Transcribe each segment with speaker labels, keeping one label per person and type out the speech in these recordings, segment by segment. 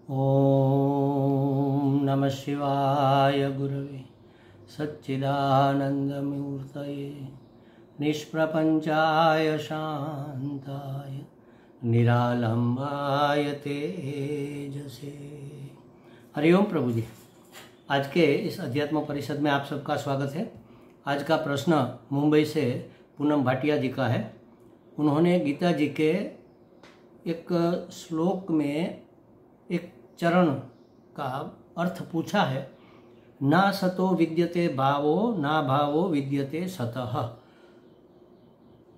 Speaker 1: ओम नमः शिवाय गुरवे सच्चिदानंदमूर्तये निष्प्रपंचाय शांताय निरालंबाय तेजसे। हरिओम प्रभु जी। आज के इस अध्यात्म परिषद में आप सबका स्वागत है। आज का प्रश्न मुंबई से पूनम भाटिया जी का है। उन्होंने गीता जी के एक श्लोक में एक चरण का अर्थ पूछा है, ना सतो विद्यते भावो ना भावो विद्यते सतः।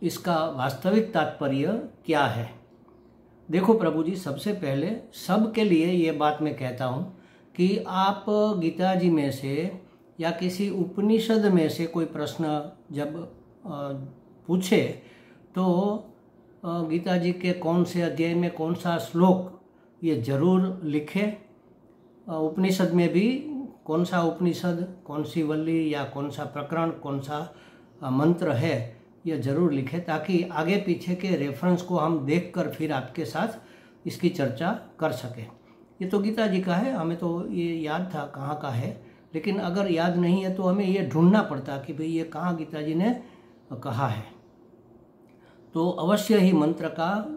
Speaker 1: इसका वास्तविक तात्पर्य क्या है? देखो प्रभु जी, सबसे पहले सबके लिए ये बात मैं कहता हूँ कि आप गीता जी में से या किसी उपनिषद में से कोई प्रश्न जब पूछे तो गीता जी के कौन से अध्याय में कौन सा श्लोक ये जरूर लिखें। उपनिषद में भी कौन सा उपनिषद, कौन सी वल्ली या कौन सा प्रकरण, कौन सा मंत्र है, ये जरूर लिखें ताकि आगे पीछे के रेफरेंस को हम देखकर फिर आपके साथ इसकी चर्चा कर सकें। ये तो गीता जी का है, हमें तो ये याद था कहाँ का है, लेकिन अगर याद नहीं है तो हमें ये ढूंढना पड़ता कि भाई ये कहाँ गीता जी ने कहा है। तो अवश्य ही मंत्र का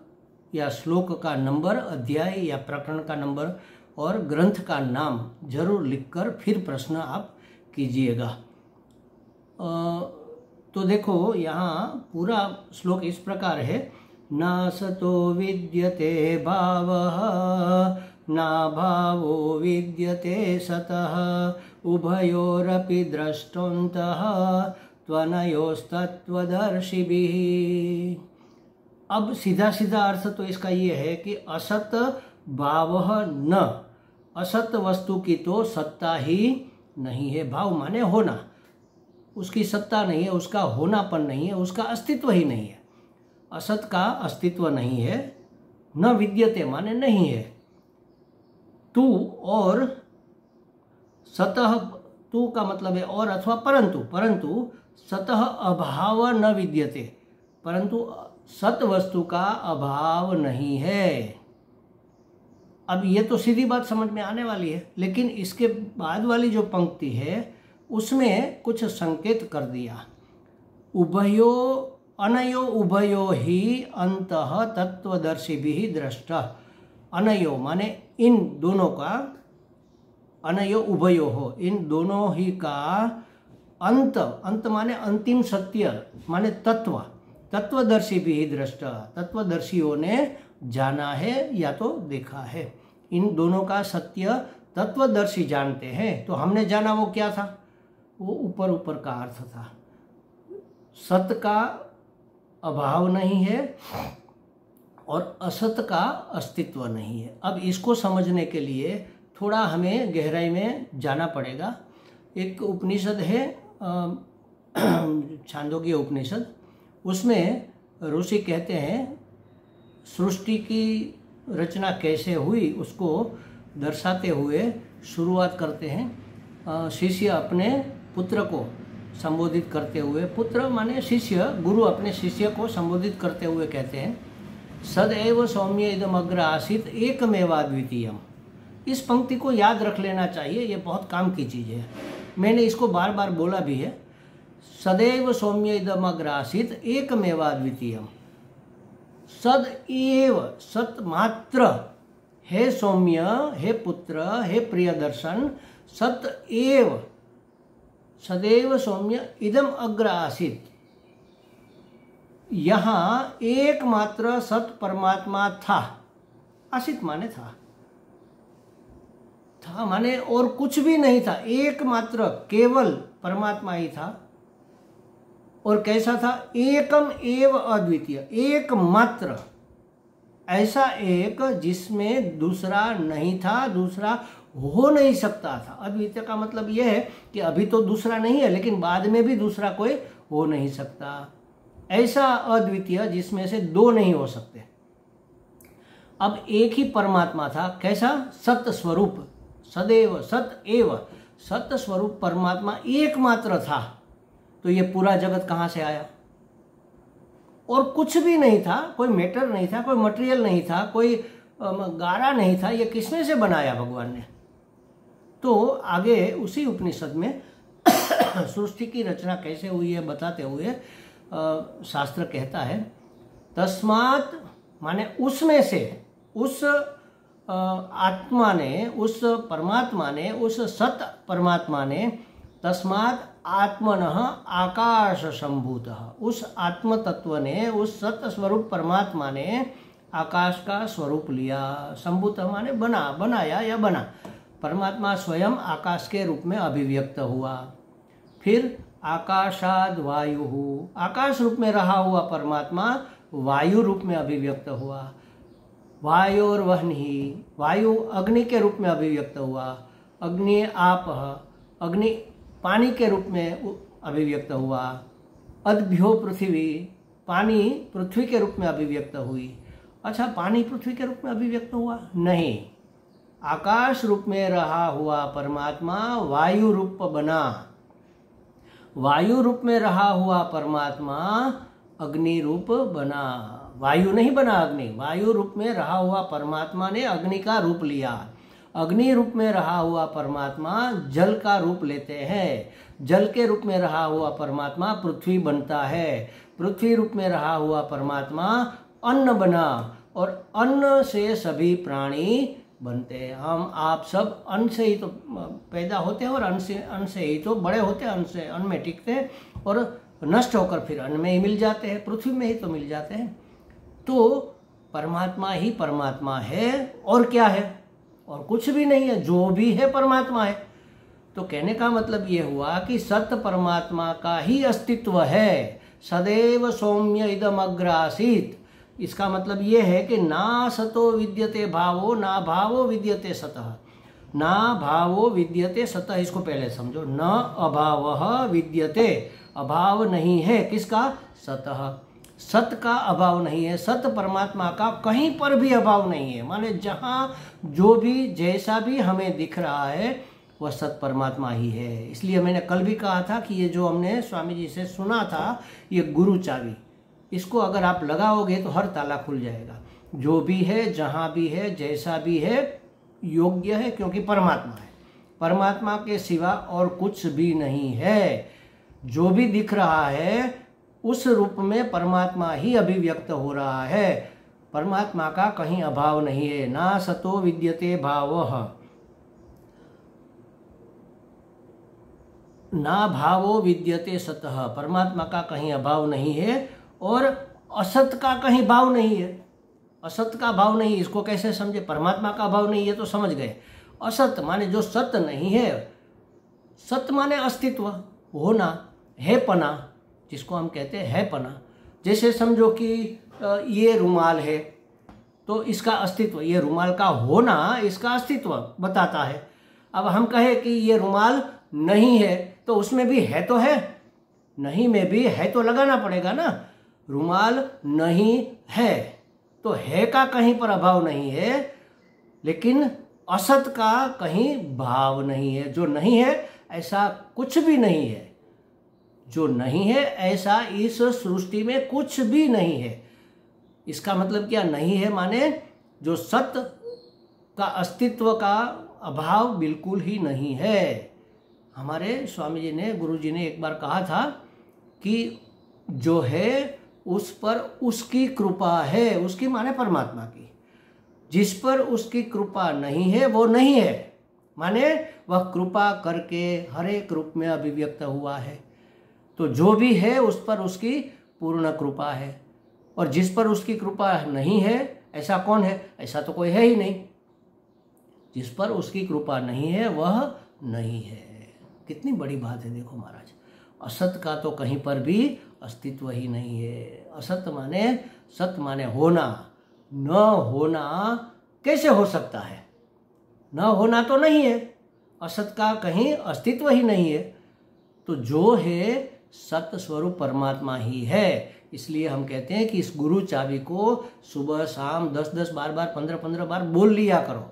Speaker 1: या श्लोक का नंबर, अध्याय या प्रकरण का नंबर और ग्रंथ का नाम जरूर लिखकर फिर प्रश्न आप कीजिएगा। तो देखो यहाँ पूरा श्लोक इस प्रकार है, ना सतो विद्यते भावः ना भावो विद्यते सतः उभयोरपि द्रष्टोन्तः त्वनयोस्तत्त्वदर्शिभिः। अब सीधा सीधा अर्थ तो इसका ये है कि असत भावः न, असत वस्तु की तो सत्ता ही नहीं है। भाव माने होना, उसकी सत्ता नहीं है, उसका होनापन नहीं है, उसका अस्तित्व ही नहीं है। असत का अस्तित्व नहीं है। न विद्यते माने नहीं है। तू और सतः, तू का मतलब है और अथवा परंतु, परंतु सतः अभाव न विद्यते, परंतु सत वस्तु का अभाव नहीं है। अब ये तो सीधी बात समझ में आने वाली है, लेकिन इसके बाद वाली जो पंक्ति है उसमें कुछ संकेत कर दिया। उभयो अनयो उभयो ही अंतः तत्वदर्शिभिः दृष्टः। अनयो माने इन दोनों का, अनयो उभयो हो, इन दोनों ही का अंत, अंत माने अंतिम सत्य माने तत्व, तत्वदर्शी भी दृष्टा, तत्वदर्शियों ने जाना है या तो देखा है। इन दोनों का सत्य तत्वदर्शी जानते हैं। तो हमने जाना वो क्या था? वो ऊपर ऊपर का अर्थ था। सत का अभाव नहीं है और असत का अस्तित्व नहीं है। अब इसको समझने के लिए थोड़ा हमें गहराई में जाना पड़ेगा। एक उपनिषद है छांदोग्य उपनिषद, उसमें ऋषि कहते हैं सृष्टि की रचना कैसे हुई उसको दर्शाते हुए शुरुआत करते हैं। शिष्य अपने पुत्र को संबोधित करते हुए, पुत्र माने शिष्य, गुरु अपने शिष्य को संबोधित करते हुए कहते हैं, सदैव सौम्य इदम अग्र आसीत एकमेवाद्वितीयम। इस पंक्ति को याद रख लेना चाहिए, ये बहुत काम की चीज़ है। मैंने इसको बार बार बोला भी है। सदैव सौम्य इदम अग्र आसीत एकमेवाद्वितीयम। सद एव, सत मात्र, हे सौम्य, हे पुत्र, हे प्रियदर्शन, सत एव, सदैव सौम्य इदम अग्र आसीत। यहाँ एकमात्र सत परमात्मा था। आसीत माने था, था माने और कुछ भी नहीं था, एकमात्र केवल परमात्मा ही था। और कैसा था? एकम एव अद्वितीय, एकमात्र, ऐसा एक जिसमें दूसरा नहीं था, दूसरा हो नहीं सकता था। अद्वितीय का मतलब यह है कि अभी तो दूसरा नहीं है, लेकिन बाद में भी दूसरा कोई हो नहीं सकता। ऐसा अद्वितीय जिसमें से दो नहीं हो सकते। अब एक ही परमात्मा था। कैसा? सत स्वरूप, सदैव सत एव, सत स्वरूप परमात्मा एकमात्र था। तो ये पूरा जगत कहाँ से आया? और कुछ भी नहीं था, कोई मैटर नहीं था, कोई मटेरियल नहीं था, कोई गारा नहीं था, ये किसमें से बनाया भगवान ने? तो आगे उसी उपनिषद में सृष्टि की रचना कैसे हुई है बताते हुए शास्त्र कहता है, तस्मात् माने उसमें से, उस आत्मा ने, उस परमात्मा ने, उस सत परमात्मा ने, तस्मात् आत्मनः आकाश संभूतः, उस आत्म तत्व ने, उस सत स्वरूप परमात्मा ने आकाश का स्वरूप लिया। संभूत माने बना, बनाया या बना। परमात्मा स्वयं आकाश के रूप में अभिव्यक्त हुआ। फिर आकाशाद वायु, आकाश रूप में रहा हुआ परमात्मा वायु रूप में अभिव्यक्त हुआ। वायोर्वह्नि, वायु अग्नि के रूप में अभिव्यक्त हुआ। अग्नि आप, अग्नि पानी के रूप में अभिव्यक्त हुआ। अद्भ्यो पृथ्वी, पानी पृथ्वी के रूप में अभिव्यक्त हुई। अच्छा, पानी पृथ्वी के रूप में अभिव्यक्त हुआ? नहीं, आकाश रूप में रहा हुआ परमात्मा वायु रूप बना। वायु रूप में रहा हुआ परमात्मा अग्नि रूप बना। वायु नहीं बना अग्नि, वायु रूप में रहा हुआ परमात्मा ने अग्नि का रूप लिया। अग्नि रूप में रहा हुआ परमात्मा जल का रूप लेते हैं। जल के रूप में रहा हुआ परमात्मा पृथ्वी बनता है। पृथ्वी रूप में रहा हुआ परमात्मा अन्न बना, और अन्न से सभी प्राणी बनते हैं। हम आप सब अन्न से ही तो पैदा होते हैं, और अन्न से ही तो बड़े होते हैं, अन्न से, अन्न में टिकते हैं, और नष्ट होकर फिर अन्न में ही मिल जाते हैं, पृथ्वी में ही तो मिल जाते हैं। तो परमात्मा ही परमात्मा है, और क्या है? और कुछ भी नहीं है, जो भी है परमात्मा है। तो कहने का मतलब ये हुआ कि सत्य परमात्मा का ही अस्तित्व है। सदैव सौम्य इदम अग्रासीत, इसका मतलब ये है कि ना सतो विद्यते भावो, ना भावो विद्यते सतः, ना भावो विद्यते सतः। इसको पहले समझो, न अभावः विद्यते, अभाव नहीं है किसका? सतः, सत का अभाव नहीं है। सत परमात्मा का कहीं पर भी अभाव नहीं है। माने जहाँ जो भी जैसा भी हमें दिख रहा है वह सत परमात्मा ही है। इसलिए मैंने कल भी कहा था कि ये जो हमने स्वामी जी से सुना था, ये गुरु चाबी, इसको अगर आप लगाओगे तो हर ताला खुल जाएगा। जो भी है, जहाँ भी है, जैसा भी है, योग्य है, क्योंकि परमात्मा है। परमात्मा के सिवा और कुछ भी नहीं है। जो भी दिख रहा है उस रूप में परमात्मा ही अभिव्यक्त हो रहा है। परमात्मा का कहीं अभाव नहीं है। ना सतो विद्यते भावः, ना भावो विद्यते सतः, परमात्मा का कहीं अभाव नहीं है, और असत का कहीं भाव नहीं है। असत का भाव नहीं, इसको कैसे समझे? परमात्मा का भाव नहीं है तो समझ गए। असत माने जो सत्य नहीं है। सत्य माने अस्तित्व, होना, है पना, जिसको हम कहते हैं है पना। जैसे समझो कि ये रुमाल है तो इसका अस्तित्व, ये रुमाल का होना इसका अस्तित्व बताता है। अब हम कहें कि ये रुमाल नहीं है तो उसमें भी है तो है, नहीं में भी है तो लगाना पड़ेगा ना। रुमाल नहीं है तो है का कहीं पर अभाव नहीं है, लेकिन असत का कहीं भाव नहीं है। जो नहीं है ऐसा कुछ भी नहीं है। जो नहीं है ऐसा इस सृष्टि में कुछ भी नहीं है। इसका मतलब क्या? नहीं है माने जो सत्य का अस्तित्व का अभाव बिल्कुल ही नहीं है। हमारे स्वामी जी ने, गुरु जी ने एक बार कहा था कि जो है उस पर उसकी कृपा है। उसकी माने परमात्मा की। जिस पर उसकी कृपा नहीं है वो नहीं है, माने वह कृपा करके हर एक रूप में अभिव्यक्त हुआ है। तो जो भी है उस पर उसकी पूर्ण कृपा है, और जिस पर उसकी कृपा नहीं है ऐसा कौन है? ऐसा तो कोई है ही नहीं। जिस पर उसकी कृपा नहीं है वह नहीं है। कितनी बड़ी बात है देखो महाराज। असत का तो कहीं पर भी अस्तित्व ही नहीं है। असत माने, सत माने होना। न होना कैसे हो सकता है? न होना तो नहीं है, असत का कहीं अस्तित्व ही नहीं है। तो जो है सत्य स्वरूप परमात्मा ही है। इसलिए हम कहते हैं कि इस गुरु चाबी को सुबह शाम 10-10 बार 15-15 बार बोल लिया करो।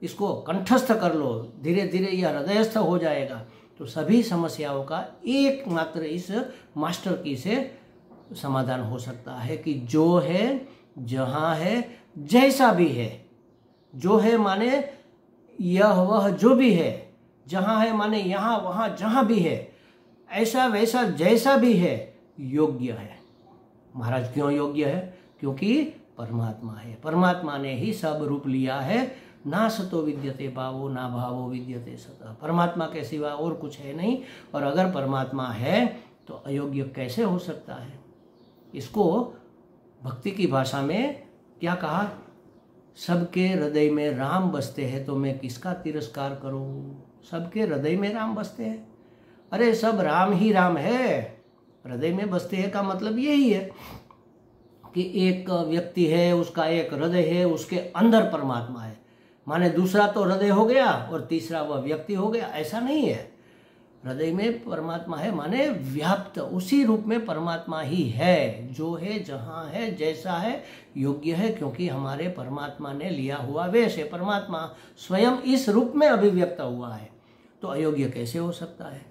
Speaker 1: इसको कंठस्थ कर लो, धीरे धीरे यह हृदयस्थ हो जाएगा। तो सभी समस्याओं का एकमात्र इस मास्टर की से समाधान हो सकता है कि जो है, जहाँ है, जैसा भी है, जो है माने यह वह जो भी है, जहाँ है माने यहाँ वहाँ जहाँ भी है, ऐसा वैसा जैसा भी है, योग्य है। महाराज क्यों योग्य है? क्योंकि परमात्मा है। परमात्मा ने ही सब रूप लिया है। ना सतो विद्यते भावो ना भावो विद्यते सतः। परमात्मा के सिवा और कुछ है नहीं। और अगर परमात्मा है तो अयोग्य कैसे हो सकता है? इसको भक्ति की भाषा में क्या कहा? सबके हृदय में राम बसते हैं तो मैं किसका तिरस्कार करूं? सबके हृदय में राम बसते हैं। अरे सब राम ही राम है। हृदय में बसते हैं का मतलब यही है कि एक व्यक्ति है, उसका एक हृदय है, उसके अंदर परमात्मा है। माने दूसरा तो हृदय हो गया और तीसरा वह व्यक्ति हो गया, ऐसा नहीं है। हृदय में परमात्मा है माने व्याप्त, उसी रूप में परमात्मा ही है, जो है, जहाँ है, जैसा है, योग्य है। क्योंकि हमारे परमात्मा ने लिया हुआ वेश है। परमात्मा स्वयं इस रूप में अभिव्यक्त हुआ है, तो अयोग्य कैसे हो सकता है?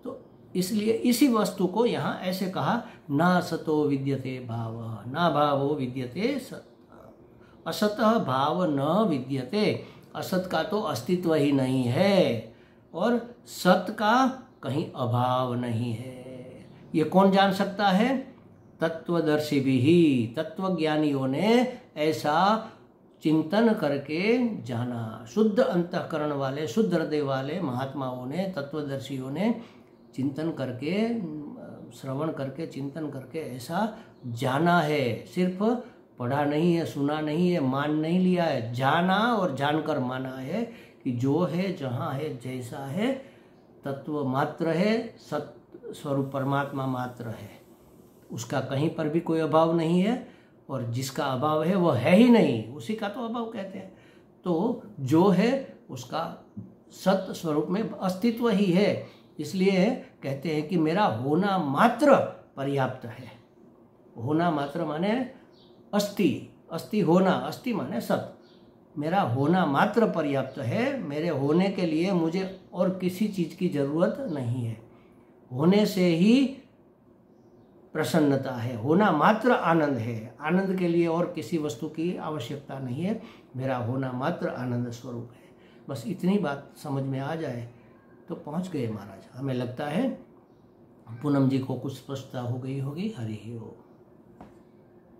Speaker 1: तो इसलिए इसी वस्तु को यहाँ ऐसे कहा, ना सतो विद्यते भाव ना भावो विद्यते सत। असतः भाव न विद्यते। असत का तो अस्तित्व ही नहीं है और सत का कहीं अभाव नहीं है। ये कौन जान सकता है? तत्वदर्शी भी ही, तत्वज्ञानियों ने ऐसा चिंतन करके जाना। शुद्ध अंतःकरण वाले, शुद्ध हृदय वाले महात्माओं ने, तत्वदर्शियों ने चिंतन करके, श्रवण करके, चिंतन करके ऐसा जाना है। सिर्फ पढ़ा नहीं है, सुना नहीं है, मान नहीं लिया है, जाना और जानकर माना है कि जो है, जहाँ है, जैसा है, तत्व मात्र है, सत स्वरूप परमात्मा मात्र है। उसका कहीं पर भी कोई अभाव नहीं है और जिसका अभाव है वह है ही नहीं, उसी का तो अभाव कहते हैं। तो जो है उसका सत स्वरूप में अस्तित्व ही है। इसलिए कहते हैं कि मेरा होना मात्र पर्याप्त है। होना मात्र माने अस्ति, अस्ति होना, अस्ति माने सत। मेरा होना मात्र पर्याप्त है। मेरे होने के लिए मुझे और किसी चीज की जरूरत नहीं है। होने से ही प्रसन्नता है, होना मात्र आनंद है। आनंद के लिए और किसी वस्तु की आवश्यकता नहीं है। मेरा होना मात्र आनंद स्वरूप है। बस इतनी बात समझ में आ जाए तो पहुंच गए महाराज। हमें लगता है पूनम जी को कुछ स्पष्टता हो गई होगी। हरि ओम।